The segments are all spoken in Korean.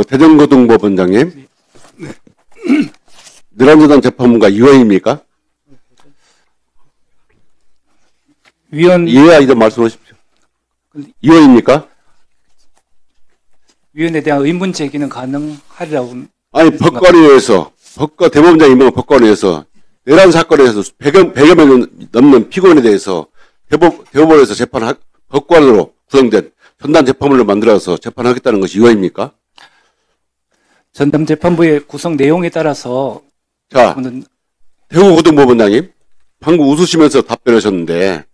대전고등법원장님. 네. 늘한재단 재판부가 위원입니까? 위원, 이해야 이제 말씀하십시오. 위원입니까? 위원에 대한 의문 제기는 가능하리라고. 아니, 법관위에서, 대법원장 임명 법관위에서 내란 사건에 대해서 100여 명 넘는 피고인에 대해서 대법원에서 법관으로 구성된 전담 재판부를 만들어서 재판하겠다는 것이 위헌입니까? 전담 재판부의 구성 내용에 따라서 자, 대구고등법원장님, 방금 웃으시면서 답변하셨는데,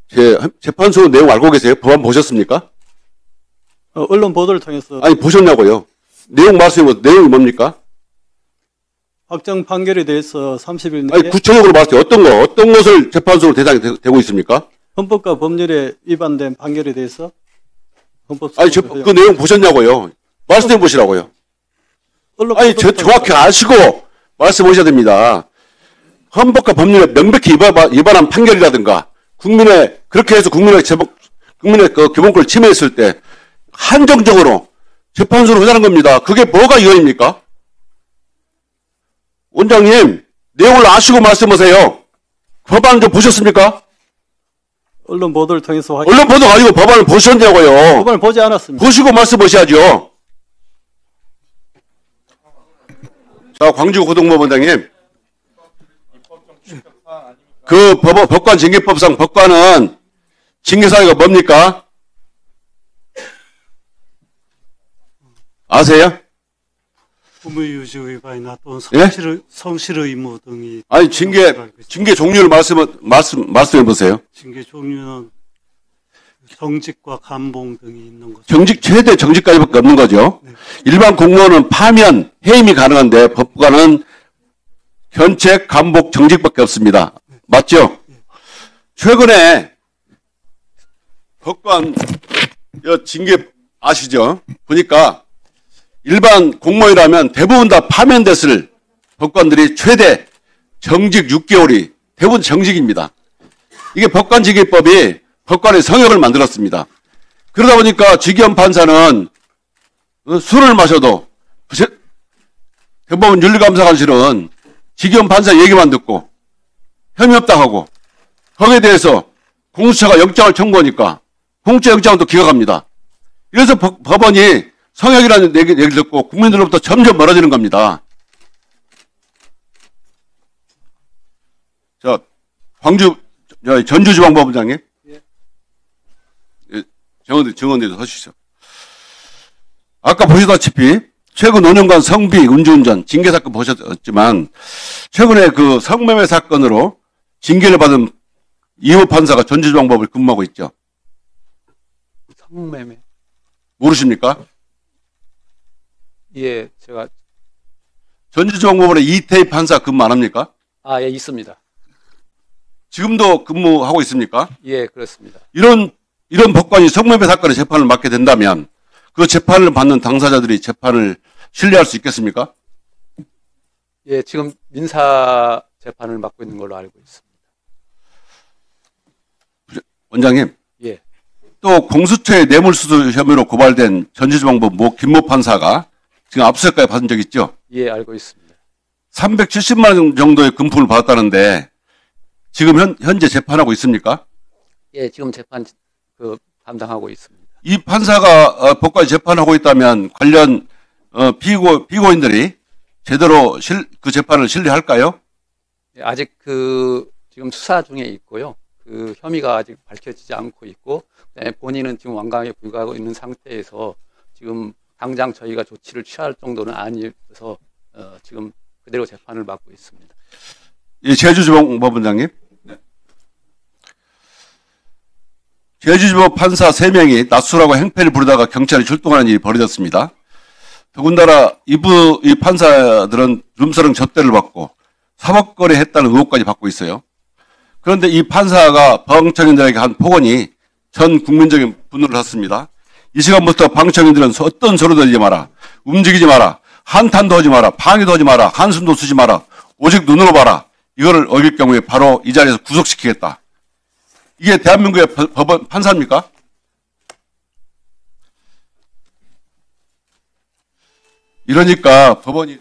제 재판소 내용 알고 계세요? 법안 보셨습니까? 언론 보도를 통해서 아니, 보셨냐고요? 내용 말씀해 내용이 뭡니까? 확정 판결에 대해서 30일 내에 아니, 구체적으로 말씀해 어떤 것을 재판소로 대상이 되고 있습니까? 헌법과 법률에 위반된 판결에 대해서 아니, 그 내용 보셨냐고요? 말씀해 보시라고요. 아니, 정확히 아시고 말씀하셔야 됩니다. 헌법과 법률에 명백히 위반한 판결이라든가, 그렇게 해서 국민의 그 기본권을 침해했을 때, 한정적으로 재판소로 회자하는 겁니다. 그게 뭐가 위헌입니까? 원장님, 내용을 아시고 말씀하세요. 법안 좀 보셨습니까? 언론 보도를 통해서 언론 보도가 아니고 법안을 보셨냐고요. 법안을 보지 않았습니다. 보시고 말씀하셔야죠. 자, 광주고등법원장님. 그 법관 징계법상 법관은 징계사유가 뭡니까? 아세요? 의무유지 위반이나 또는 예? 성실 의무 등이. 아니, 징계 종류를 말씀해 보세요. 징계 종류는 정직과 감봉 등이 있는 거죠. 최대 정직까지밖에 없는 거죠. 네. 일반 공무원은 파면, 해임이 가능한데 법관은 견책, 감복, 정직밖에 없습니다. 맞죠? 네. 최근에 법관 징계 아시죠? 보니까 일반 공무원이라면 대부분 다 파면됐을 법관들이 최대 정직 6개월이 대부분 정직입니다. 이게 법관징계법이 법관의 성역을 만들었습니다. 그러다 보니까 지기현 판사는 술을 마셔도 대법원 윤리감사관실은 지기현 판사 얘기만 듣고 혐의 없다 하고 거기에 대해서 공수처가 영장을 청구하니까 공수처 영장은 또 기각합니다. 그래서 법원이 성역이라는 얘기를 듣고 국민들로부터 점점 멀어지는 겁니다. 자, 전주지방법원장님. 예. 정원대도 서주시죠. 아까 보시다시피 최근 5년간 성비, 음주운전, 징계 사건 보셨지만 최근에 그 성매매 사건으로 징계를 받은 이호 판사가 전주지방법을 근무하고 있죠. 성매매. 모르십니까? 예, 제가. 전주지방법원에 이태희 판사 근무 안 합니까? 아, 예, 있습니다. 지금도 근무하고 있습니까? 예, 그렇습니다. 이런 법관이 성매매 사건의 재판을 맡게 된다면 그 재판을 받는 당사자들이 재판을 신뢰할 수 있겠습니까? 예, 지금 민사 재판을 맡고 있는 걸로 알고 있습니다. 원장님. 예. 또 공수처의 뇌물수수 혐의로 고발된 전주지방법 김모 판사가 지금 압수수색까지 받은 적 있죠? 예, 알고 있습니다. 370만 원 정도의 금품을 받았다는데 지금 현재 재판하고 있습니까? 예, 지금 재판 담당하고 있습니다. 이 판사가 법관이 재판하고 있다면 관련 피고인들이 제대로 그 재판을 신뢰할까요? 예, 아직 지금 수사 중에 있고요. 그 혐의가 아직 밝혀지지 않고 있고, 그다음에 본인은 지금 완강에 불구하고 있는 상태에서 지금 당장 저희가 조치를 취할 정도는 아니어서 지금 그대로 재판을 맡고 있습니다. 예, 제주지방법원장님. 네. 제주지법 판사 3명이 낮술하고 행패를 부르다가 경찰이 출동하는 일이 벌어졌습니다. 더군다나 이 판사들은 룸사롱 접대를 받고 사법거래 했다는 의혹까지 받고 있어요. 그런데 이 판사가 방청인들에게 한 폭언이 전 국민적인 분노를 샀습니다. 이 시간부터 방청인들은 어떤 소리도 들리지 마라. 움직이지 마라. 한탄도 하지 마라. 방해도 하지 마라. 한숨도 쓰지 마라. 오직 눈으로 봐라. 이거를 어길 경우에 바로 이 자리에서 구속시키겠다. 이게 대한민국의 법원 판사입니까? 이러니까 법원이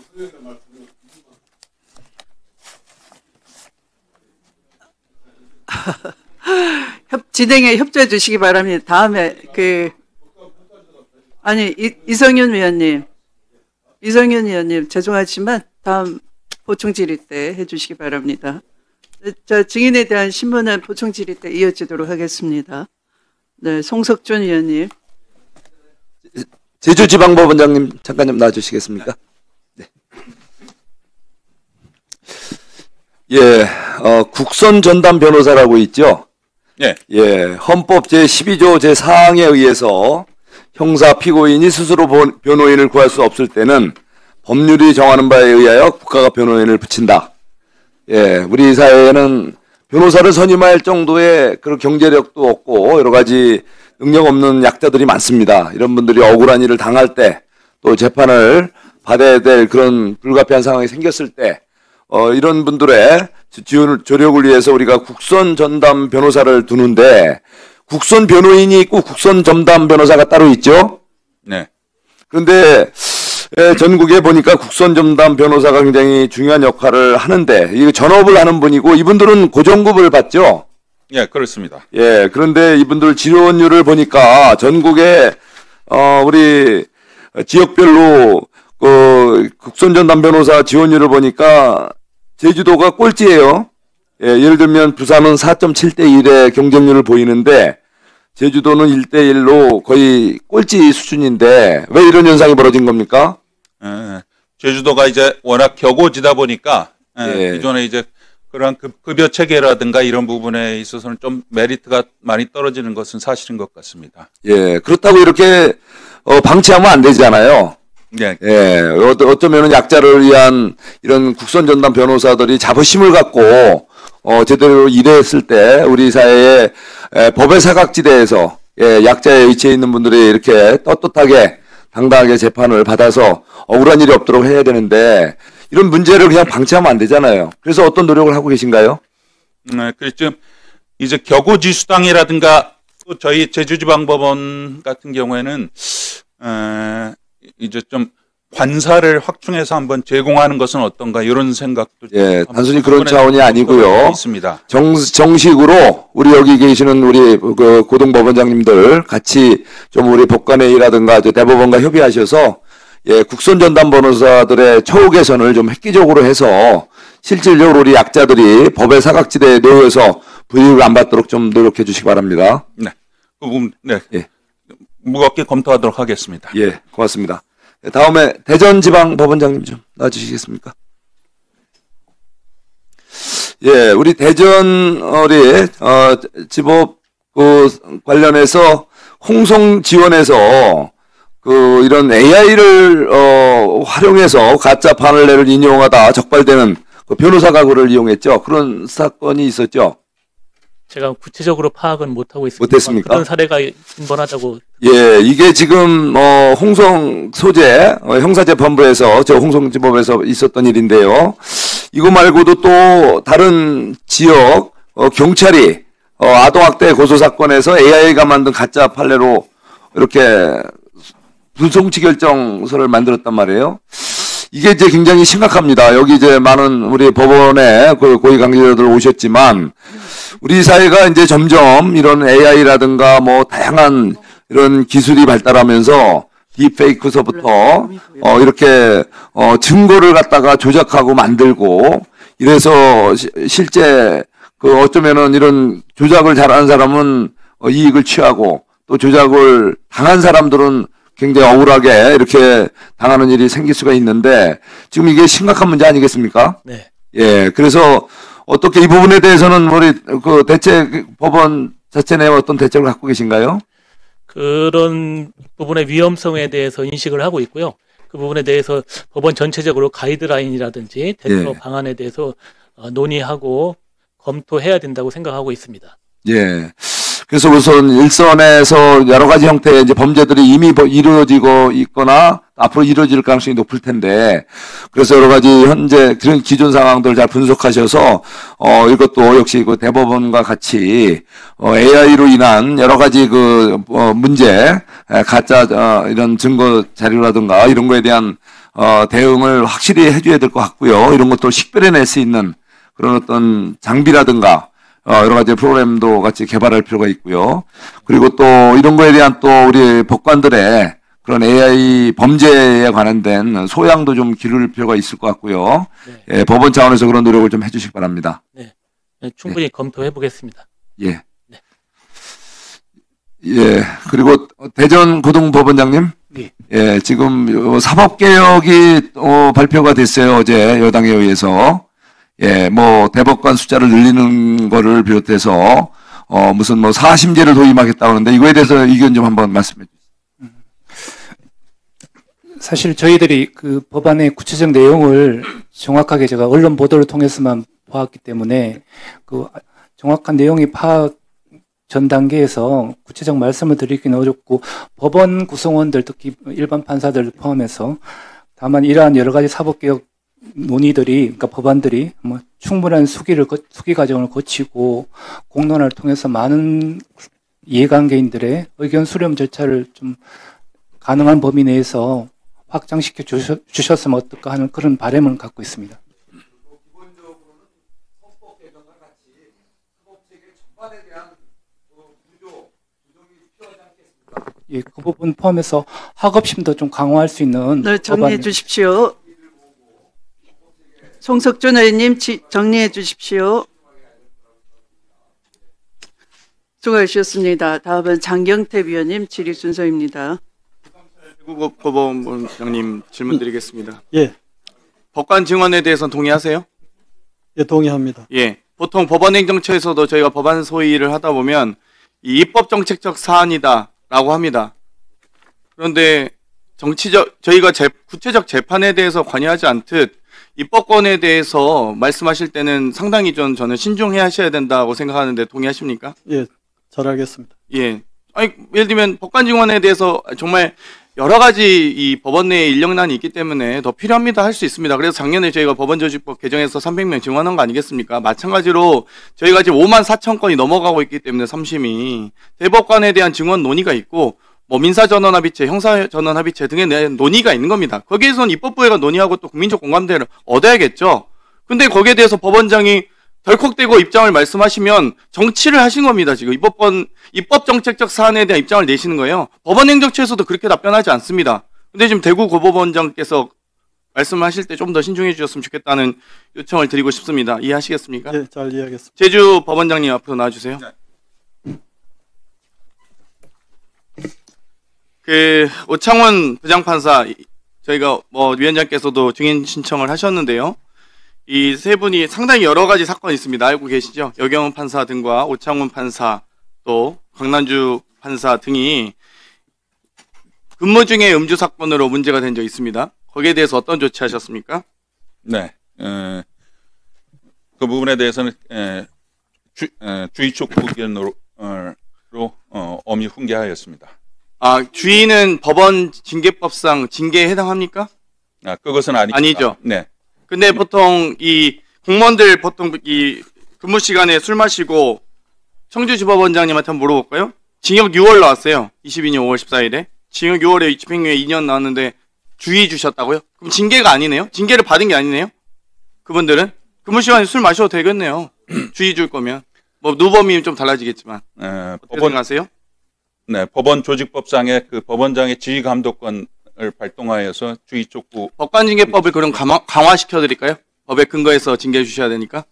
진행에 협조해 주시기 바랍니다. 다음에 이성윤 위원님 죄송하지만 다음 보충 질의 때 해주시기 바랍니다. 자, 증인에 대한 신문은 보충 질의 때 이어지도록 하겠습니다. 네, 송석준 위원님. 제주지방법원장님 잠깐 좀 나와주시겠습니까? 네. 예, 국선 전담 변호사라고 있죠. 예. 예, 헌법 제12조 제4항에 의해서 형사 피고인이 스스로 변호인을 구할 수 없을 때는 법률이 정하는 바에 의하여 국가가 변호인을 붙인다. 예, 우리 사회에는 변호사를 선임할 정도의 그런 경제력도 없고 여러 가지 능력 없는 약자들이 많습니다. 이런 분들이 억울한 일을 당할 때 또 재판을 받아야 될 그런 불가피한 상황이 생겼을 때 이런 분들의 조력을 위해서 우리가 국선 전담 변호사를 두는데 국선 변호인이 있고 국선 전담 변호사가 따로 있죠. 네. 그런데 전국에 보니까 국선 전담 변호사가 굉장히 중요한 역할을 하는데 이거 전업을 하는 분이고 이분들은 고정급을 받죠. 예, 그렇습니다. 예, 그런데 이분들 지원율을 보니까 전국에 우리 지역별로 국선 전담 변호사 지원율을 보니까 제주도가 꼴찌예요. 예, 예를 들면 부산은 4.7대 1의 경쟁률을 보이는데 제주도는 1대 1로 거의 꼴찌 수준인데 왜 이런 현상이 벌어진 겁니까? 제주도가 이제 워낙 격오지다 보니까 예. 기존에 이제 그런 급여 체계라든가 이런 부분에 있어서는 좀 메리트가 많이 떨어지는 것은 사실인 것 같습니다. 예, 그렇다고 이렇게 방치하면 안 되잖아요. 네. 예, 어쩌면은 약자를 위한 이런 국선 전담 변호사들이 자부심을 갖고 제대로 일했을 때 우리 사회의 법의 사각지대에서 약자에 위치해 있는 분들이 이렇게 떳떳하게 당당하게 재판을 받아서 억울한 일이 없도록 해야 되는데 이런 문제를 그냥 방치하면 안 되잖아요. 그래서 어떤 노력을 하고 계신가요? 그렇죠. 이제 격오지수당이라든가 또 저희 제주지방법원 같은 경우에는 이제 좀 관사를 확충해서 한번 제공하는 것은 어떤가 이런 생각도 예, 단순히 그런 차원이 아니고요. 있습니다. 정식으로 우리 여기 계시는 우리 그 고등법원장님들 같이 좀 우리 법관회의라든가 대법원과 협의하셔서 예, 국선 전담 변호사들의 처우 개선을 좀 획기적으로 해서 실질적으로 우리 약자들이 법의 사각지대에 놓여서 불이익을 안 받도록 좀 노력해 주시기 바랍니다. 네, 그 부분 네, 예. 무겁게 검토하도록 하겠습니다. 예, 고맙습니다. 다음에 대전지방법원장님 좀 나와주시겠습니까? 예, 우리 대전 지법 관련해서 홍성 지원에서 이런 AI를 활용해서 가짜 판례를 인용하다 적발되는 변호사가 그를 이용했죠. 그런 사건이 있었죠. 제가 구체적으로 파악은 못하고 있습니다. 못했습니까? 그런 사례가 빈번하다고. 예, 이게 지금 홍성 소재 형사재판부에서 홍성지법에서 있었던 일인데요. 이거 말고도 또 다른 지역 경찰이 아동학대 고소사건에서 AI가 만든 가짜 판례로 이렇게 불송치 결정서를 만들었단 말이에요. 이게 이제 굉장히 심각합니다. 여기 이제 많은 우리 법원에 고위 관계자들 오셨지만 우리 사회가 이제 점점 이런 AI라든가 뭐 다양한 이런 기술이 발달하면서 딥페이크서부터 이렇게 증거를 갖다가 조작하고 만들고 이래서 실제 어쩌면은 이런 조작을 잘하는 사람은 이익을 취하고 또 조작을 당한 사람들은 굉장히 억울하게 이렇게 당하는 일이 생길 수가 있는데 지금 이게 심각한 문제 아니겠습니까? 네. 예, 그래서 어떻게 이 부분에 대해서는 우리 법원 자체 내에 어떤 대책을 갖고 계신가요? 그런 부분의 위험성에 대해서 인식을 하고 있고요. 그 부분에 대해서 법원 전체적으로 가이드라인이라든지 대처 방안에 대해서 논의하고 검토해야 된다고 생각하고 있습니다. 예. 그래서 우선 일선에서 여러 가지 형태의 이제 범죄들이 이미 이루어지고 있거나 앞으로 이루어질 가능성이 높을 텐데, 그래서 여러 가지 현재 그런 기존 상황들 잘 분석하셔서 이것도 역시 그 대법원과 같이 AI로 인한 여러 가지 그 문제, 가짜 이런 증거 자료라든가 이런 거에 대한 대응을 확실히 해줘야 될 것 같고요. 이런 것도 식별해낼 수 있는 그런 어떤 장비라든가 여러 가지 프로그램도 같이 개발할 필요가 있고요. 그리고 또 이런 거에 대한 또 우리 법관들의 그런 AI 범죄에 관련된 소양도 좀 기를 필요가 있을 것 같고요. 네. 예, 법원 차원에서 그런 노력을 좀 해주시기 바랍니다. 네. 충분히 검토해 보겠습니다. 예. 네. 예. 그리고 대전 고등법원장님. 예. 예, 지금 사법개혁이 발표가 됐어요. 어제 여당에 의해서. 예, 뭐 대법관 숫자를 늘리는 거를 비롯해서 무슨 뭐 사심제를 도입하겠다고 하는데 이거에 대해서 의견 좀 한번 말씀해 주세요. 사실 저희들이 그 법안의 구체적 내용을 정확하게 제가 언론 보도를 통해서만 보았기 때문에 그 정확한 내용이 파악 전 단계에서 구체적 말씀을 드리기는 어렵고 법원 구성원들 특히 일반 판사들 포함해서 다만 이러한 여러 가지 사법개혁 논의들이 그러니까 법안들이 뭐 충분한 수기 과정을 거치고 공론화를 통해서 많은 이해관계인들의 의견 수렴 절차를 좀 가능한 범위 내에서 확장시켜 주셨으면 어떨까 하는 그런 바람을 갖고 있습니다. 기본적으로는 헌법 개정과 같이 사법체계 전반에 대한 구조, 조정이 필요하지 않겠습니까? 예, 그 부분 포함해서 학업심도 좀 강화할 수 있는 네, 정리해 법안. 주십시오. 송석준 의원님 정리해 주십시오. 수고하셨습니다. 다음은 장경태 위원님 질의 순서입니다. 대구법원장님 질문 드리겠습니다. 예, 법관 증언에 대해서는 동의하세요? 예, 동의합니다. 예. 보통 법원행정처에서도 저희가 법안 소위를 하다 보면 이 입법정책적 사안이다라고 합니다. 그런데 저희가 구체적 재판에 대해서 관여하지 않듯 입법권에 대해서 말씀하실 때는 상당히 저는 신중해 하셔야 된다고 생각하는데 동의하십니까? 예, 잘하겠습니다. 예. 아니, 예를 들면 법관 증언에 대해서 정말 여러 가지 이 법원 내에 인력난이 있기 때문에 더 필요합니다 할 수 있습니다. 그래서 작년에 저희가 법원조직법 개정해서 300명 증언한 거 아니겠습니까? 마찬가지로 저희가 지금 5만 4천 건이 넘어가고 있기 때문에 3심이 대법관에 대한 증언 논의가 있고 뭐 민사전원합의체, 형사전원합의체 등에 대한 논의가 있는 겁니다. 거기에서는 입법부회가 논의하고 또 국민적 공감대를 얻어야겠죠. 근데 거기에 대해서 법원장이 덜컥대고 입장을 말씀하시면 정치를 하신 겁니다. 지금 입법정책적 사안에 대한 입장을 내시는 거예요. 법원행정처에서도 그렇게 답변하지 않습니다. 근데 지금 대구 고법원장께서 말씀하실 때 좀 더 신중해 주셨으면 좋겠다는 요청을 드리고 싶습니다. 이해하시겠습니까? 예, 잘 이해하겠습니다. 제주 법원장님 앞으로 나와주세요. 오창훈 부장판사, 저희가 위원장께서도 증인 신청을 하셨는데요. 이 세 분이 상당히 여러 가지 사건이 있습니다. 알고 계시죠? 여경훈 판사 등과 오창훈 판사 또 강난주 판사 등이 근무 중에 음주 사건으로 문제가 된 적이 있습니다. 거기에 대해서 어떤 조치하셨습니까? 네. 그 부분에 대해서는 주의 촉구 의견으로 엄히 훈계하였습니다. 아, 주의는 법원 징계법상 징계에 해당합니까? 아, 그것은 아닙니다. 아니죠. 네. 근데 보통 이 공무원들 보통 이 근무 시간에 술 마시고 청주지법원장님한테 한번 물어볼까요? 징역 6월 나왔어요. 22년 5월 14일에. 징역 6월에 집행유예 2년 나왔는데 주의 주셨다고요? 그럼 징계가 아니네요? 징계를 받은 게 아니네요? 그분들은? 근무 시간에 술 마셔도 되겠네요. 주의 줄 거면. 뭐 누범이 좀 달라지겠지만. 어떻게 생각하세요? 네, 법원 조직법상의 그 법원장의 지휘 감독권을 발동하여서 주의 촉구. 법관징계법을 그럼 강화시켜 드릴까요? 법에 근거해서 징계해 주셔야 되니까.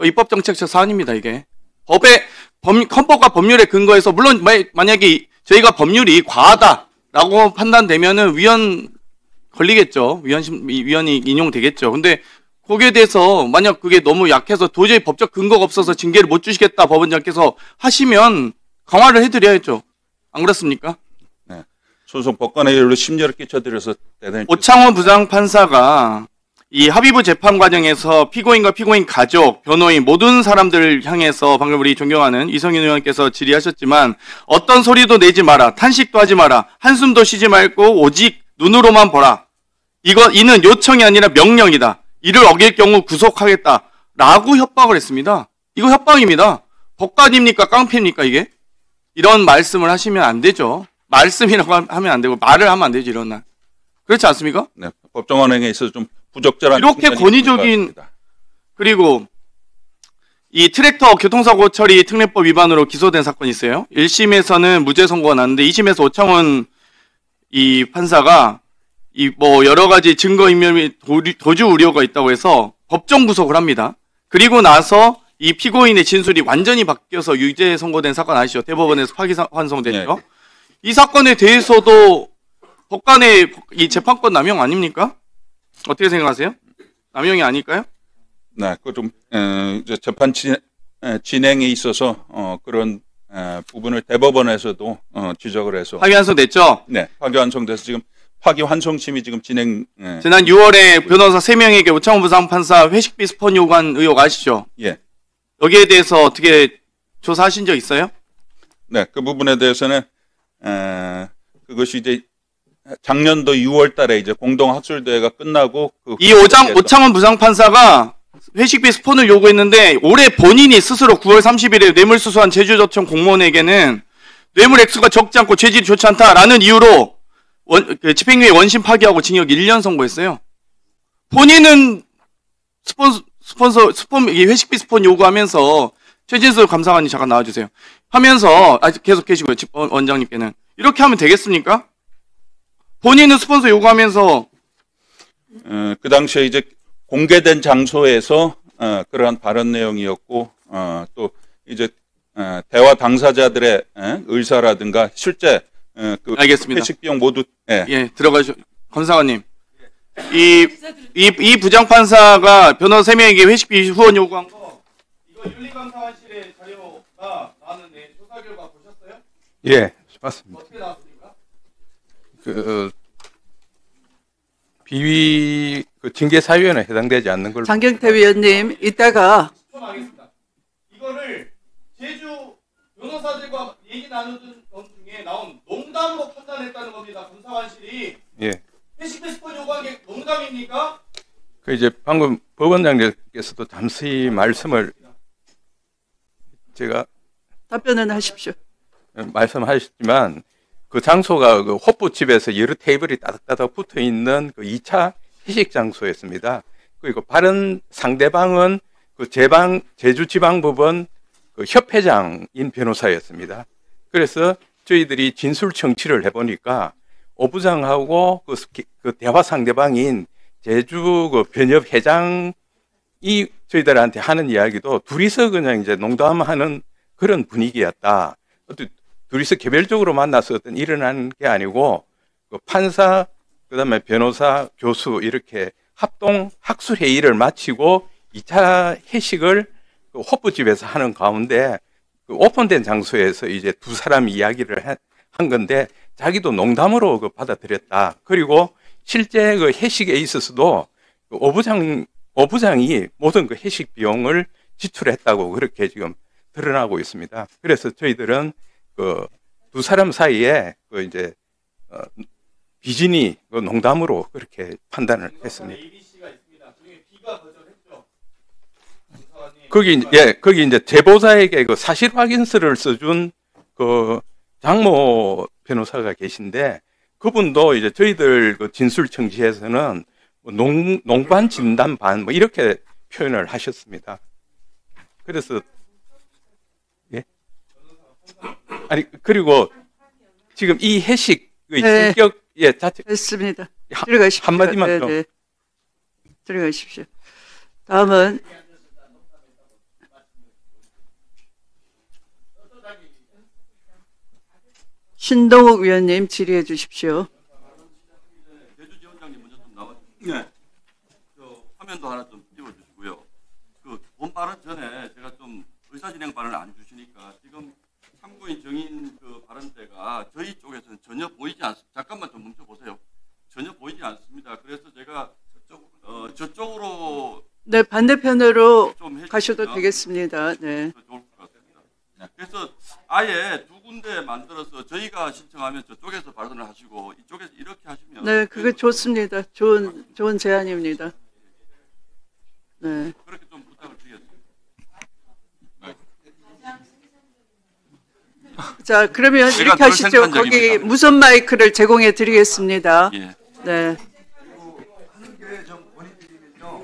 입법정책적 사안입니다, 이게. 헌법과 법률에 근거해서, 물론 만약에 저희가 법률이 과하다라고 판단되면은 위헌 걸리겠죠. 위헌이 인용되겠죠. 근데 거기에 대해서 만약 그게 너무 약해서 도저히 법적 근거가 없어서 징계를 못 주시겠다 법원장께서 하시면 강화를 해드려야죠. 안 그렇습니까? 네. 소속 법관의 일로 심려를 끼쳐드려서 대단히. 오창훈 부장판사가 이 합의부 재판 과정에서 피고인과 피고인 가족, 변호인 모든 사람들을 향해서 방금 우리 존경하는 이성윤 의원께서 질의하셨지만 어떤 소리도 내지 마라, 탄식도 하지 마라, 한숨도 쉬지 말고 오직 눈으로만 보라. 이는 요청이 아니라 명령이다. 이를 어길 경우 구속하겠다. 라고 협박을 했습니다. 이거 협박입니다. 법관입니까? 깡패입니까? 이게? 이런 말씀을 하시면 안 되죠. 말씀이라고 하면 안 되고 말을 하면 안 되죠. 이런 날. 그렇지 않습니까? 네, 법정 언행에 있어서 좀 부적절한 이렇게 측면이 권위적인 있는 것 같습니다. 그리고 이 트랙터 교통사고 처리 특례법 위반으로 기소된 사건이 있어요. 1심에서는 무죄 선고가 났는데 2심에서 오창훈 이 판사가 이 뭐 여러 가지 증거 인멸 및 도주 우려가 있다고 해서 법정 구속을 합니다. 그리고 나서 이 피고인의 진술이 완전히 바뀌어서 유죄 선고된 사건 아시죠? 대법원에서 파기환송됐죠. 네. 이 사건에 대해서도 법관의 이 재판권 남용 아닙니까? 어떻게 생각하세요? 남용이 아닐까요? 네, 그 좀 이제 재판 진행에 있어서 그런 부분을 대법원에서도 지적을 해서 파기환송됐죠? 네, 파기환송돼서 지금 파기환송심이 지금 진행. 지난 6월에 변호사 3명에게 오창훈 부장판사 회식비 스폰 요구한 의혹 아시죠? 예. 여기에 대해서 어떻게 조사하신 적 있어요? 네, 그 부분에 대해서는 그것이 이제 작년도 6월달에 이제 공동학술대회가 끝나고 이 오창훈 부장판사가 회식비 스폰을 요구했는데 올해 본인이 스스로 9월 30일에 뇌물수수한 제주도청 공무원에게는 뇌물 액수가 적지 않고 죄질이 좋지 않다라는 이유로 집행유예 원심 파기하고 징역 1년 선고했어요. 본인은 이 회식비 스폰 요구하면서 최진수 감사관님 잠깐 나와주세요. 하면서 계속 계시고요. 원장님께는 이렇게 하면 되겠습니까? 본인은 스폰서 요구하면서 그 당시에 이제 공개된 장소에서 그러한 발언 내용이었고 또 이제 대화 당사자들의 의사라든가 실제 그 알겠습니다. 회식 비용 모두 예 들어가시죠. 검사관님 이 부장판사가 변호사 3명에게 회식비 후원 요구한 거 이거 윤리감사관실의 자료가 나왔는데 조사 결과 보셨어요? 예, 봤습니다. 어떻게 나왔습니까? 비위 징계 사유에는 해당되지 않는 걸로. 장경태 위원님, 이따가 좀 하겠습니다. 이거를 제주 변호사들과 얘기 나누던 것 중에 나온 농담으로 판단했다는 겁니다. 검사관실이. 예. 회식비 스폰 요구한 게 농담입니까? 그 이제 방금 법원장님께서도 잠시 말씀을 제가 답변은 하십시오. 말씀하셨지만 그 장소가 그 호프집에서 여러 테이블이 따닥따닥 붙어 있는 그 2차 회식 장소였습니다. 그리고 발언 상대방은 그 제주지방법원 그 협회장인 변호사였습니다. 그래서 저희들이 진술 청취를 해보니까 오 부장하고 그 대화 상대방인 제주 그 변협 회장이 저희들한테 하는 이야기도 둘이서 그냥 이제 농담하는 그런 분위기였다. 둘이서 개별적으로 만나서 어떤 일어나는 게 아니고 그 판사, 그다음에 변호사, 교수 이렇게 합동 학술 회의를 마치고 2차 회식을 그 호프집에서 하는 가운데 그 오픈된 장소에서 이제 두 사람이 이야기를 한 건데 자기도 농담으로 그 받아들였다. 그리고 실제 그 회식에 있어서도 그 오 부장이 모든 그 회식 비용을 지출했다고 그렇게 지금 드러나고 있습니다. 그래서 저희들은 그 두 사람 사이에 그 이제 비진이 그 농담으로 그렇게 판단을 했습니다. 거기 이제 제보자에게 그 사실 확인서를 써준 그 장모 변호사가 계신데 그분도 이제 저희들 그 진술 청지에서는 농반 진담반 뭐 이렇게 표현을 하셨습니다. 그래서 아니 그리고 지금 이 회식의 성격 자체 됐습니다. 들어가십시오. 한마디만 좀. 들어가십시오. 다음은 신동욱 위원님 질의해 주십시오. 제주지원장님 먼저 좀 나와주세요. 네. 화면도 하나 좀 띄워주시고요. 본 발언 전에 제가 좀 의사진행 발언을 안 해주시니까 지금 참고인 정인 그 발언 때가 저희 쪽에서는 전혀 보이지 않습니다. 잠깐만 좀 멈춰보세요. 전혀 보이지 않습니다. 그래서 제가 저쪽으로 네, 반대편으로 좀 가셔도 되겠습니다. 네. 좋을 것 같습니다. 그래서 아예 두 군데 만들어서 저희가 신청하면 저쪽에서 발언을 하시고 이쪽에서 이렇게 하시면 네, 그거 좋습니다. 좋은 제안입니다. 네. 그렇게 좀 부탁을 드리겠습니다. 자, 그러면 제가 이렇게 늘 하시죠. 생산적입니다. 거기 무선 마이크를 제공해 드리겠습니다. 예. 네. 하는 게 좀 권위드리면요.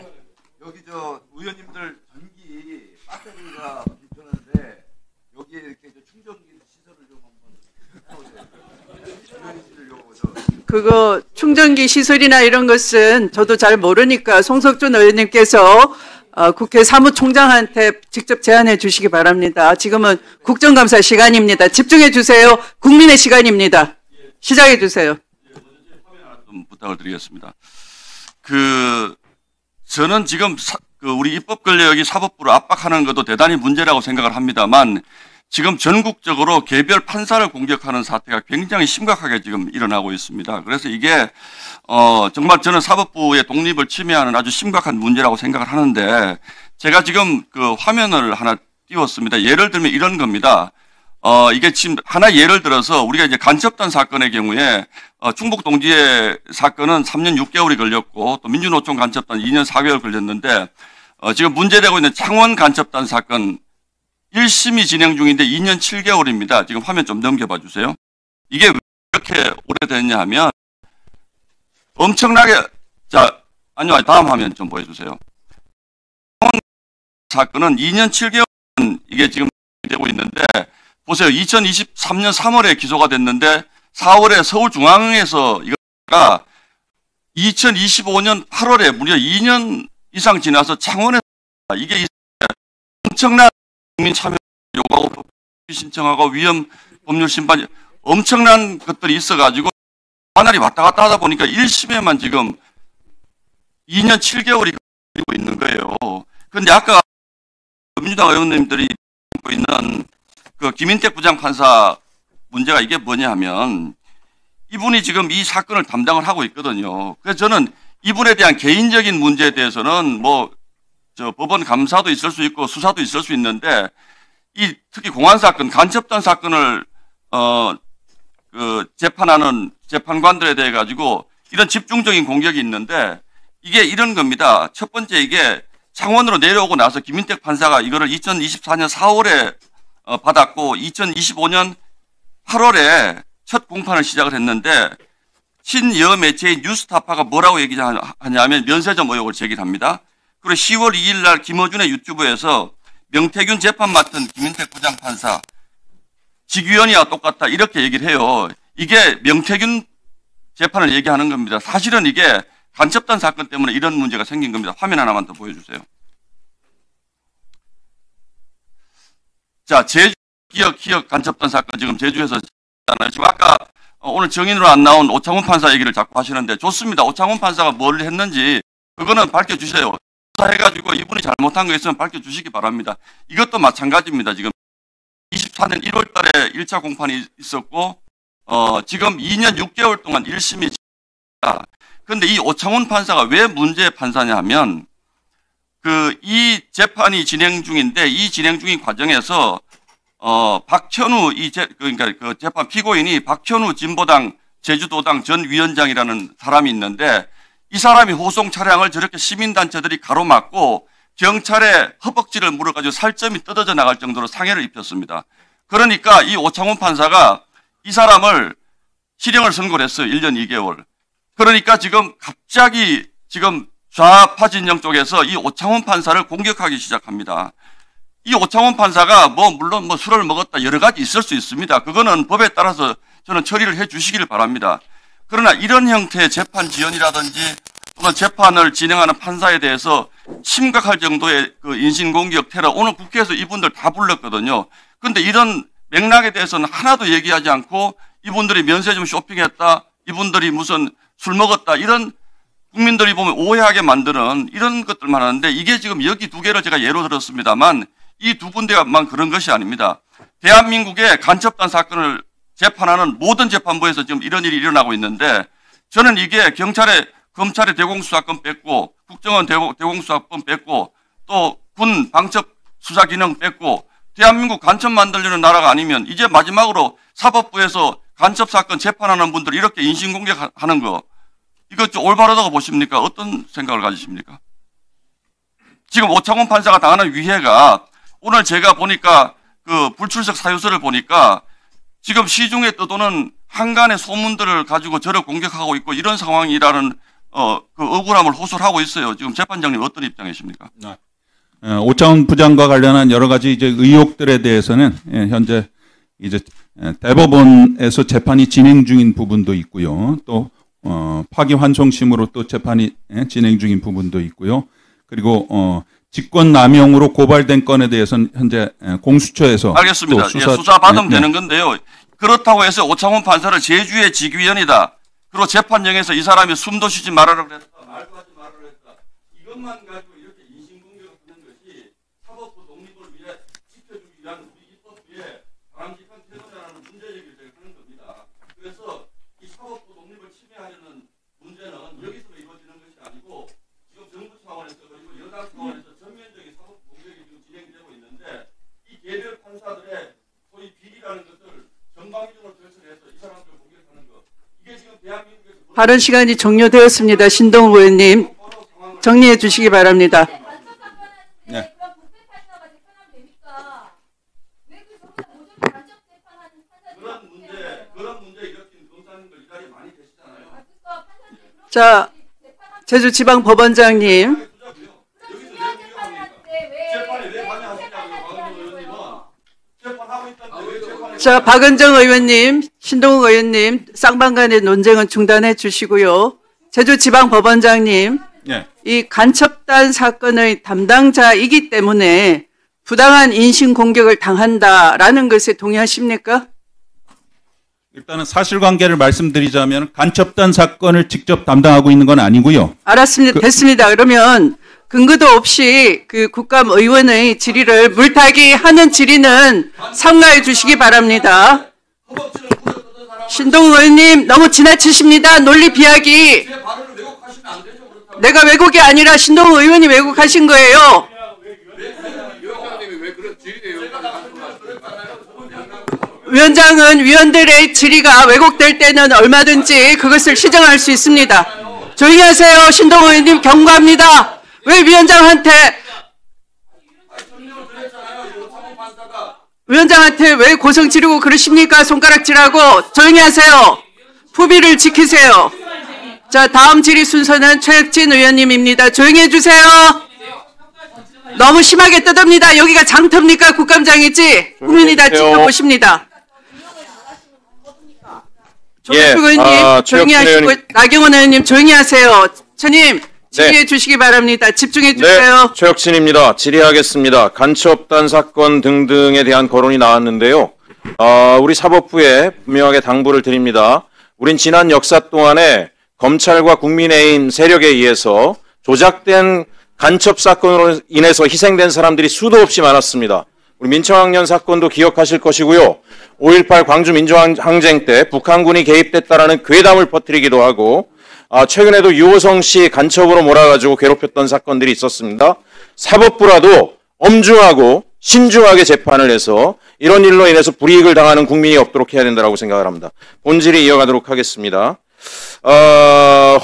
여기 저 의원님들 전기 배터리가 불편한데 여기에 이렇게 충전기 시설을 좀 한번 그거 충전기 시설이나 이런 것은 저도 잘 모르니까 송석준 의원님께서 국회 사무총장한테 직접 제안해 주시기 바랍니다. 지금은 국정감사 시간입니다. 집중해 주세요. 국민의 시간입니다. 시작해 주세요. 좀 부탁을 드리겠습니다. 저는 지금 우리 입법 권력이 사법부를 압박하는 것도 대단히 문제라고 생각을 합니다만 지금 전국적으로 개별 판사를 공격하는 사태가 굉장히 심각하게 지금 일어나고 있습니다. 그래서 이게 정말 저는 사법부의 독립을 침해하는 아주 심각한 문제라고 생각을 하는데 제가 지금 그 화면을 하나 띄웠습니다. 예를 들면 이런 겁니다. 이게 지금 하나 예를 들어서 우리가 이제 간첩단 사건의 경우에 충북 동지의 사건은 3년 6개월이 걸렸고 또 민주노총 간첩단 2년 4개월 걸렸는데 지금 문제되고 있는 창원 간첩단 사건 1심이 진행 중인데 2년 7개월입니다. 지금 화면 좀 넘겨봐 주세요. 이게 왜 이렇게 오래됐냐 하면 엄청나게 아니요 다음 화면 좀 보여주세요. 창원 사건은 2년 7개월 이게 지금 되고 있는데 보세요. 2023년 3월에 기소가 됐는데 4월에 서울중앙에서 이거가 2025년 8월에 무려 2년 이상 지나서 창원에서 이게 엄청난 국민 참여 요구하고 법 신청하고 위헌 법률 심판 엄청난 것들이 있어가지고 관할이 왔다 갔다 하다 보니까 1심에만 지금 2년 7개월이 걸리고 있는 거예요. 그런데 아까 민주당 의원님들이 갖고 있는 그 김인택 부장판사 문제가 이게 뭐냐 하면 이분이 지금 이 사건을 담당을 하고 있거든요. 그래서 저는 이분에 대한 개인적인 문제에 대해서는 법원 감사도 있을 수 있고 수사도 있을 수 있는데 특히 공안 사건, 간첩단 사건을 재판하는 재판관들에 대해 가지고 이런 집중적인 공격이 있는데 이게 이런 겁니다. 첫 번째 이게 창원으로 내려오고 나서 김인택 판사가 이거를 2024년 4월에 받았고 2025년 8월에 첫 공판을 시작을 했는데 친여 매체인 뉴스타파가 뭐라고 얘기하냐면 면세점 의혹을 제기합니다. 그리고 10월 2일 날 김어준의 유튜브에서 명태균 재판 맡은 김인택 부장판사 직위원이와 똑같다 이렇게 얘기를 해요. 이게 명태균 재판을 얘기하는 겁니다. 사실은 이게 간첩단 사건 때문에 이런 문제가 생긴 겁니다. 화면 하나만 더 보여주세요. 자, 제주 기억 간첩단 사건 지금 제주에서 지금 아까 오늘 정인으로 안 나온 오창훈 판사 얘기를 자꾸 하시는데 좋습니다. 오창훈 판사가 뭘 했는지 그거는 밝혀주세요. 해가지고 이분이 잘못한 거 있으면 밝혀주시기 바랍니다. 이것도 마찬가지입니다. 지금 24년 1월 달에 1차 공판이 있었고 지금 2년 6개월 동안 1심이 그런데 이 오창훈 판사가 왜 문제의 판사냐 하면 이 재판이 진행 중인데 이 진행 중인 과정에서 박현우 그러니까 그 재판 피고인이 박현우 진보당 제주도당 전 위원장이라는 사람이 있는데 이 사람이 호송 차량을 저렇게 시민단체들이 가로막고 경찰에 허벅지를 물어가지고 살점이 뜯어져 나갈 정도로 상해를 입혔습니다. 그러니까 이 오창훈 판사가 이 사람을 실형을 선고를 했어요. 1년 2개월. 그러니까 지금 갑자기 지금 좌파 진영 쪽에서 이 오창훈 판사를 공격하기 시작합니다. 이 오창훈 판사가 물론 술을 먹었다 여러 가지 있을 수 있습니다. 그거는 법에 따라서 저는 처리를 해 주시기를 바랍니다. 그러나 이런 형태의 재판 지연이라든지 또는 재판을 진행하는 판사에 대해서 심각할 정도의 그 인신공격 테러 오늘 국회에서 이분들 다 불렀거든요. 그런데 이런 맥락에 대해서는 하나도 얘기하지 않고 이분들이 면세점 쇼핑했다, 이분들이 무슨 술 먹었다 이런 국민들이 보면 오해하게 만드는 이런 것들만 하는데 이게 지금 여기 두 개를 제가 예로 들었습니다만 이 두 군데만 그런 것이 아닙니다. 대한민국의 간첩단 사건을 재판하는 모든 재판부에서 지금 이런 일이 일어나고 있는데 저는 이게 검찰의 대공수사권 뺐고 국정원 대공수사권 뺐고 또 군 방첩 수사 기능 뺐고 대한민국 간첩 만들려는 나라가 아니면 이제 마지막으로 사법부에서 간첩 사건 재판하는 분들 이렇게 인신공격하는 거 이거 좀 올바르다고 보십니까? 어떤 생각을 가지십니까? 지금 오창훈 판사가 당하는 위해가 오늘 제가 보니까 그 불출석 사유서를 보니까 지금 시중에 떠도는 한간의 소문들을 가지고 저를 공격하고 있고 이런 상황이라는 그 억울함을 호소를 하고 있어요. 지금 재판장님 어떤 입장이십니까? 오창훈 부장과 관련한 여러 가지 이제 의혹들에 대해서는 현재 이제 대법원에서 재판이 진행 중인 부분도 있고요. 또 파기환송심으로 또 재판이 진행 중인 부분도 있고요. 그리고 직권남용으로 고발된 건에 대해서는 현재 공수처에서 알겠습니다. 수사 받으면 되는 건데요. 그렇다고 해서 오창훈 판사를 제주의 직위원이다. 그리고 재판정에서 이 사람이 숨도 쉬지 말아라 그랬다. 말도 하지 말아라 그랬다. 이것만 가지고 이렇게 인신공격을 하는 것이 사법부 독립을 위해 지켜주기 위한 우리 입법 위에 바람직한 태도라는 문제제기를 제가 하는 겁니다. 그래서 이 사법부 독립을 침해하려는 문제는 여기서 이루어지는 것이 아니고 지금 정부 차원에서 그리고 여당 차원에서 전면적인 사법부 공격이 지금 진행되고 있는데 이 개별 판사들의 소위 비리라는 것을 전방위적으로 결정해서 이 사람들 공격하는 것 이게 지금 대한민국에서 발언 시간이 종료되었습니다. 신동욱 의원님 정리해 주시기 바랍니다. 네. 그런 문제 일으킨 검사님들 이 자리에 많이 계시잖아요. 자, 제주지방법원장님. 자, 박은정 의원님, 신동욱 의원님, 쌍방간의 논쟁은 중단해 주시고요. 제주지방법원장님, 네. 이 간첩단 사건의 담당자이기 때문에 부당한 인신공격을 당한다라는 것에 동의하십니까? 일단은 사실관계를 말씀드리자면 간첩단 사건을 직접 담당하고 있는 건 아니고요. 알았습니다. 됐습니다. 그러면 근거도 없이 그 국감의원의 질의를 물타기 하는 질의는 삼가해 주시기 바랍니다. 신동욱 의원님 너무 지나치십니다. 논리 비하기. 내가 왜곡이 아니라 신동욱 의원이 왜곡하신 거예요. 위원장은 위원들의 질의가 왜곡될 때는 얼마든지 그것을 시정할 수 있습니다. 조용히 하세요. 신동욱 의원님 경고합니다. 왜 위원장한테 왜 고성 지르고 그러십니까? 손가락질하고. 조용히 하세요. 부비를 지키세요. 자, 다음 질의 순서는 최혁진 의원님입니다. 조용히 해주세요. 너무 심하게 뜯읍니다. 여기가 장터입니까? 국감장이지? 국민이 다 지켜보십니다. 조혁준 의원님 조용히 하시고, 나경원 의원님 조용히 하세요. 처님 질의해 주시기 바랍니다. 집중해 주세요. 네, 최혁진입니다. 질의하겠습니다. 간첩단 사건 등등에 대한 거론이 나왔는데요. 우리 사법부에 분명하게 당부를 드립니다. 우린 지난 역사 동안에 검찰과 국민의힘 세력에 의해서 조작된 간첩 사건으로 인해서 희생된 사람들이 수도 없이 많았습니다. 우리 민청학년 사건도 기억하실 것이고요. 5.18 광주 민주항쟁 때 북한군이 개입됐다라는 괴담을 퍼뜨리기도 하고 최근에도 유호성 씨 간첩으로 몰아가지고 괴롭혔던 사건들이 있었습니다. 사법부라도 엄중하고 신중하게 재판을 해서 이런 일로 인해서 불이익을 당하는 국민이 없도록 해야 된다고 생각을 합니다. 본질이 이어가도록 하겠습니다.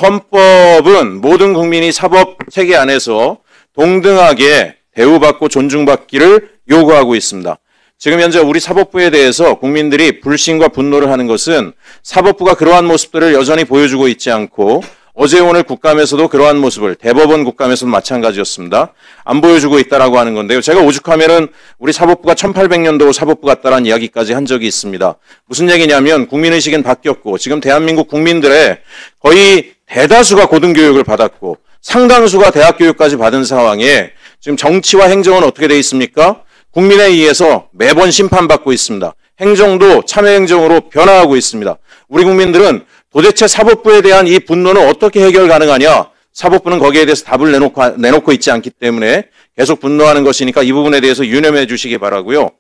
헌법은 모든 국민이 사법 체계 안에서 동등하게 대우받고 존중받기를 요구하고 있습니다. 지금 현재 우리 사법부에 대해서 국민들이 불신과 분노를 하는 것은 사법부가 그러한 모습들을 여전히 보여주고 있지 않고 어제 오늘 국감에서도 그러한 모습을 대법원 국감에서도 마찬가지였습니다. 안 보여주고 있다라고 하는 건데요. 제가 오죽하면은 우리 사법부가 1800년도 사법부 같다라는 이야기까지 한 적이 있습니다. 무슨 얘기냐면 국민의식은 바뀌었고 지금 대한민국 국민들의 거의 대다수가 고등교육을 받았고 상당수가 대학교육까지 받은 상황에 지금 정치와 행정은 어떻게 돼 있습니까? 국민에 의해서 매번 심판받고 있습니다. 행정도 참여행정으로 변화하고 있습니다. 우리 국민들은 도대체 사법부에 대한 이 분노는 어떻게 해결 가능하냐? 사법부는 거기에 대해서 답을 내놓고 있지 않기 때문에 계속 분노하는 것이니까 이 부분에 대해서 유념해 주시기 바라고요.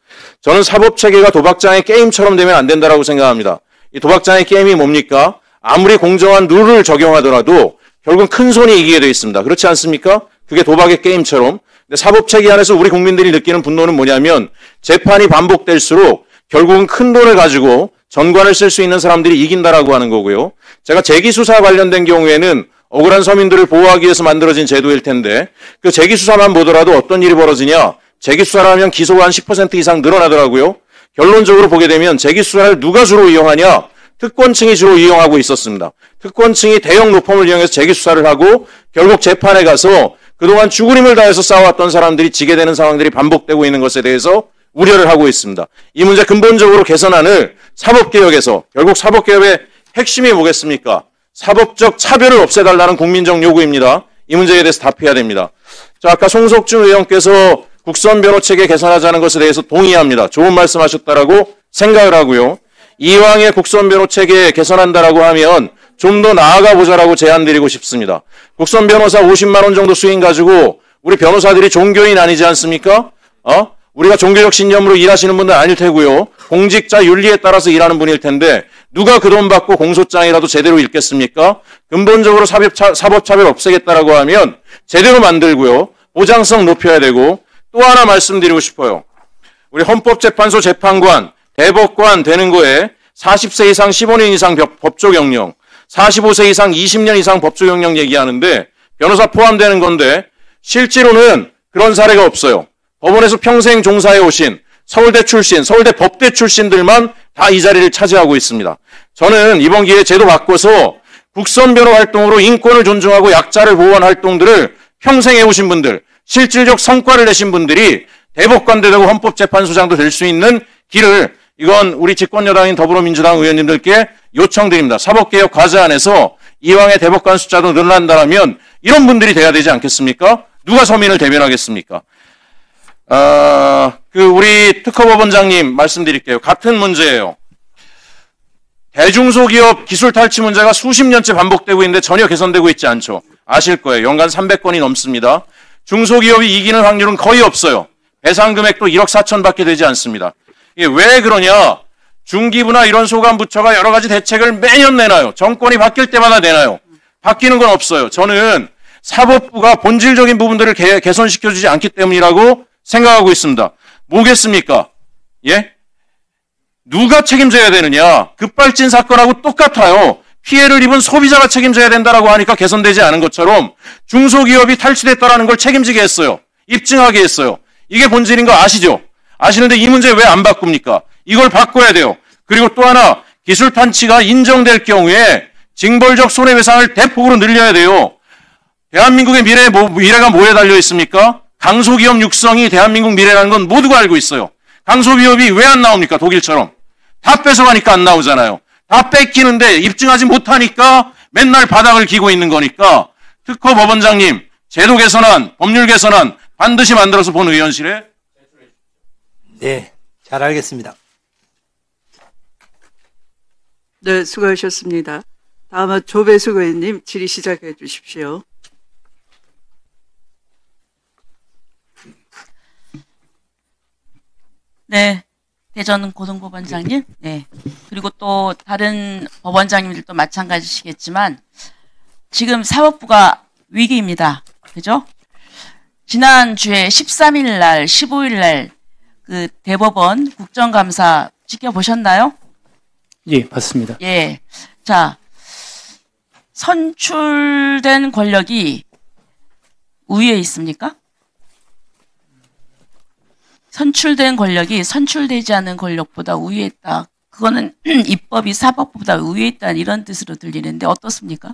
저는 사법체계가 도박장의 게임처럼 되면 안 된다고 생각합니다. 이 도박장의 게임이 뭡니까? 아무리 공정한 룰을 적용하더라도 결국은 큰 손이 이기게 되어 있습니다. 그렇지 않습니까? 그게 도박의 게임처럼. 근데 사법체계 안에서 우리 국민들이 느끼는 분노는 뭐냐면 재판이 반복될수록 결국은 큰 돈을 가지고 전관을 쓸 수 있는 사람들이 이긴다라고 하는 거고요. 제가 재기수사 관련된 경우에는 억울한 서민들을 보호하기 위해서 만들어진 제도일 텐데 그 재기수사만 보더라도 어떤 일이 벌어지냐. 재기수사를 하면 기소가 한 10% 이상 늘어나더라고요. 결론적으로 보게 되면 재기수사를 누가 주로 이용하냐. 특권층이 주로 이용하고 있었습니다. 특권층이 대형 로펌을 이용해서 재기수사를 하고 결국 재판에 가서 그동안 죽을 힘을 다해서 싸워왔던 사람들이 지게 되는 상황들이 반복되고 있는 것에 대해서 우려를 하고 있습니다. 이 문제 근본적으로 개선안을 사법개혁에서 결국 사법개혁의 핵심이 뭐겠습니까? 사법적 차별을 없애달라는 국민적 요구입니다. 이 문제에 대해서 답해야 됩니다. 자, 아까 송석준 의원께서 국선변호체계 개선하자는 것에 대해서 동의합니다. 좋은 말씀하셨다라고 생각을 하고요. 이왕의 국선변호체계 개선한다라고 하면 좀 더 나아가 보자라고 제안드리고 싶습니다. 국선변호사 50만 원 정도 수익 가지고 우리 변호사들이 종교인 아니지 않습니까? 우리가 종교적 신념으로 일하시는 분들 아닐 테고요. 공직자 윤리에 따라서 일하는 분일 텐데 누가 그 돈 받고 공소장이라도 제대로 읽겠습니까? 근본적으로 사법차별 없애겠다라고 하면 제대로 만들고요. 보장성 높여야 되고 또 하나 말씀드리고 싶어요. 우리 헌법재판소 재판관, 대법관 되는 거에 40세 이상 15년 이상 법조경력, 45세 이상 20년 이상 법조경력 얘기하는데 변호사 포함되는 건데 실제로는 그런 사례가 없어요. 법원에서 평생 종사해 오신 서울대 출신, 서울대 법대 출신들만 다 이 자리를 차지하고 있습니다. 저는 이번 기회에 제도 바꿔서 국선변호 활동으로 인권을 존중하고 약자를 보호하는 활동들을 평생 해오신 분들, 실질적 성과를 내신 분들이 대법관도 되고 헌법재판소장도 될 수 있는 길을 이건 우리 집권여당인 더불어민주당 의원님들께 요청드립니다. 사법개혁 과제안에서 이왕의 대법관 숫자도 늘어난다면 이런 분들이 돼야 되지 않겠습니까? 누가 서민을 대변하겠습니까? 우리 특허법원장님 말씀드릴게요. 같은 문제예요. 대중소기업 기술 탈취 문제가 수십 년째 반복되고 있는데 전혀 개선되고 있지 않죠. 아실 거예요. 연간 300건이 넘습니다. 중소기업이 이기는 확률은 거의 없어요. 배상 금액도 1억 4천밖에 되지 않습니다. 이게 왜 그러냐? 중기부나 이런 소관부처가 여러 가지 대책을 매년 내놔요. 정권이 바뀔 때마다 내놔요. 바뀌는 건 없어요. 저는 사법부가 본질적인 부분들을 개선시켜주지 않기 때문이라고 생각하고 있습니다. 뭐겠습니까? 예? 누가 책임져야 되느냐? 급발진 사건하고 똑같아요. 피해를 입은 소비자가 책임져야 된다라고 하니까 개선되지 않은 것처럼 중소기업이 탈취됐다라는 걸 책임지게 했어요. 입증하게 했어요. 이게 본질인 거 아시죠? 아시는데 이 문제 왜 안 바꿉니까? 이걸 바꿔야 돼요. 그리고 또 하나 기술 탈취가 인정될 경우에 징벌적 손해배상을 대폭으로 늘려야 돼요. 대한민국의 미래가 뭐에 달려 있습니까? 강소기업 육성이 대한민국 미래라는 건 모두가 알고 있어요. 강소기업이 왜 안 나옵니까? 독일처럼. 다 뺏어가니까 안 나오잖아요. 다 뺏기는데 입증하지 못하니까 맨날 바닥을 기고 있는 거니까 특허법원장님 제도 개선안, 법률 개선안 반드시 만들어서 본 의원실에 네, 잘 알겠습니다. 네, 수고하셨습니다. 다음은 조배숙 의원님 질의 시작해 주십시오. 네, 대전 고등법원장님, 네, 그리고 또 다른 법원장님들도 마찬가지시겠지만 지금 사법부가 위기입니다. 그죠? 지난주에 13일 날, 15일 날 그 대법원 국정감사 지켜보셨나요? 예, 봤습니다. 예, 자, 선출된 권력이 우위에 있습니까? 선출된 권력이 선출되지 않은 권력보다 우위에 있다. 그거는 입법이 사법부보다 우위에 있다는 이런 뜻으로 들리는데 어떻습니까?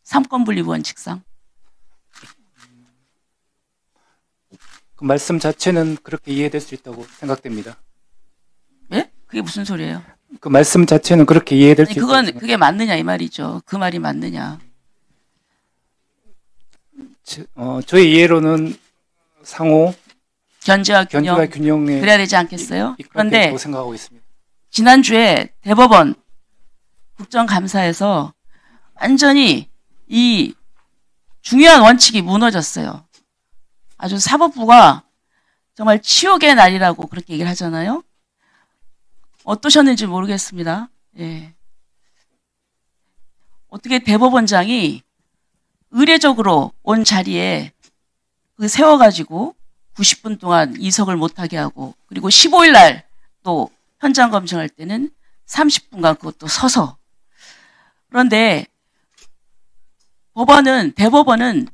삼권분립 원칙상. 그 말씀 자체는 그렇게 이해될 수 있다고 생각됩니다. 예? 그게 무슨 소리예요? 그 말씀 자체는 그렇게 이해될 수 있다고 그건 그게 맞느냐 이 말이죠. 그 말이 맞느냐. 저희 이해로는 상호 견제와 균형에 그래야 되지 않겠어요? 그런데 생각하고 있습니다. 지난주에 대법원 국정감사에서 완전히 이 중요한 원칙이 무너졌어요. 아주 사법부가 정말 치욕의 날이라고 그렇게 얘기를 하잖아요. 어떠셨는지 모르겠습니다. 예. 어떻게 대법원장이 의례적으로 온 자리에 세워가지고 90분 동안 이석을 못하게 하고 그리고 15일 날 또 현장 검증할 때는 30분간 그것도 서서. 그런데 대법원은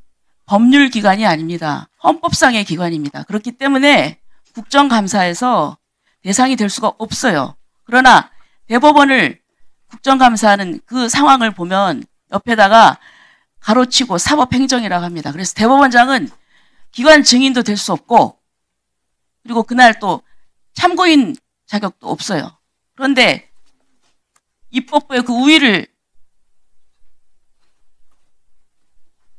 법률기관이 아닙니다. 헌법상의 기관입니다. 그렇기 때문에 국정감사에서 대상이 될 수가 없어요. 그러나 대법원을 국정감사하는 그 상황을 보면 옆에다가 가로치고 사법행정이라고 합니다. 그래서 대법원장은 기관 증인도 될 수 없고 그리고 그날 또 참고인 자격도 없어요. 그런데 입법부의 그 우위를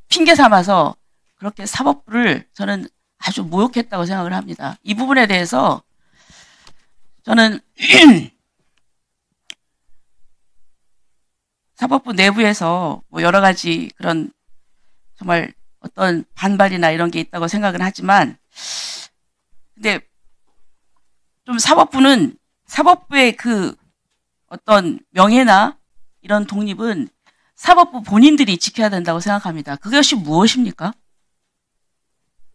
핑계 삼아서 그렇게 사법부를 저는 아주 모욕했다고 생각을 합니다. 이 부분에 대해서 저는 사법부 내부에서 뭐 여러 가지 그런 정말 어떤 반발이나 이런 게 있다고 생각은 하지만 근데 좀 사법부의 그 어떤 명예나 이런 독립은 사법부 본인들이 지켜야 된다고 생각합니다. 그것이 무엇입니까?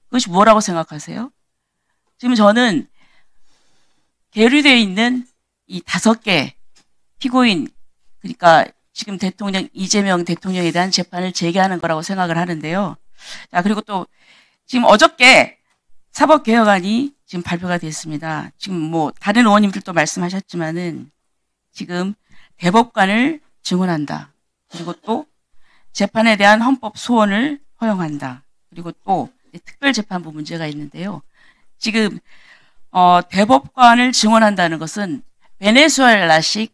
그것이 뭐라고 생각하세요? 지금 저는 계류되어 있는 이 5개 피고인, 그러니까 지금 이재명 대통령에 대한 재판을 재개하는 거라고 생각을 하는데요. 자, 그리고 또 지금 어저께 사법개혁안이 지금 발표가 됐습니다. 지금 뭐 다른 의원님들도 말씀하셨지만은 지금 대법관을 증언한다. 그리고 또 재판에 대한 헌법 소원을 허용한다. 그리고 또 특별재판부 문제가 있는데요. 지금 대법관을 증언한다는 것은 베네수엘라식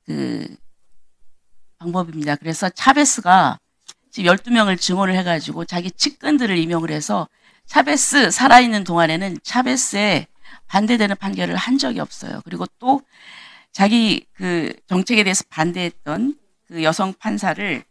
그 방법입니다. 그래서 차베스가 지금 12명을 증언을 해가지고 자기 측근들을 임용을 해서 차베스 살아있는 동안에는 차베스에 반대되는 판결을 한 적이 없어요. 그리고 또 자기 그 정책에 대해서 반대했던 그 여성 판사를